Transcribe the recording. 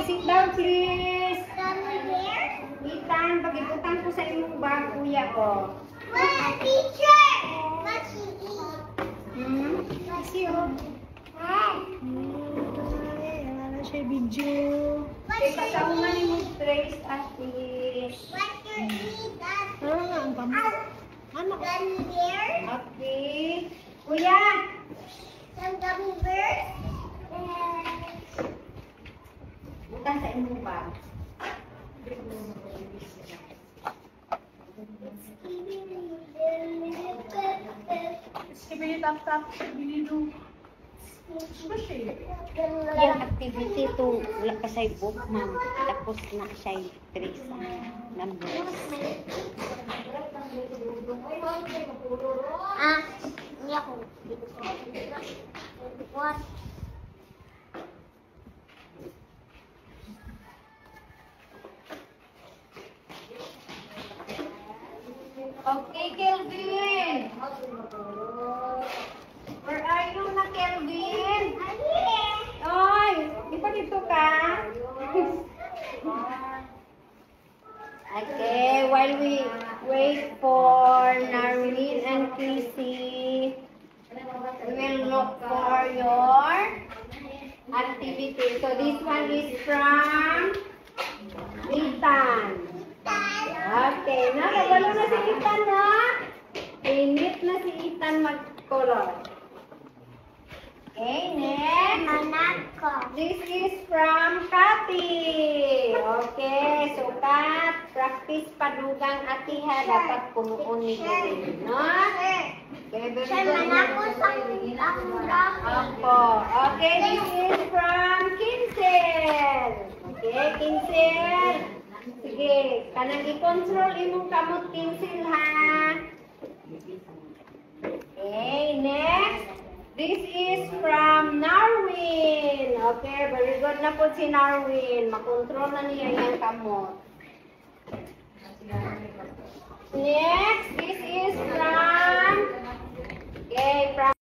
sit down please. Gummy bear? Ethan, pag-ikutan ko sa imong bag, kuya ko. What, teacher? What she eat? Kasi oh. Ano siya video? Kaya kasama ni mo trace ate. What you eat? Ano nga ang kamo? Ano? Gummy bear? Okay. Kuya! Some gummy bears? Bukan sa imong bag. Sige, tap-tap. Binido. Yung activity to wala pa siya book, ma'am. Tapos na siya trace numbers. Hindi ako. What? Okay, Kelvin! Where are you na, Kelvin? Oy! Di ba dito ka? Okay, while we wait for Narwin and Chrissy, we will look for your activity. So this one is from Ethan. Okay, nakawalo na si Ethan, ha? Init na si Ethan mag-color. Okay, next. Manako. This is from Cathy. Okay, so Kat, practice padugang atiha dapat kumuun ni Gawin, no? Okay, very Siya good. manako sa akura. Opo. Okay, this is from Kinsel. Okay, Kinsel. Sige, kanang i-control imong kamot, Kinsel, ha? Okay, next. This is from Narwin. Okay, very good na po si Narwin. Makontrol na niya yung kamot. Next, this is from, okay, from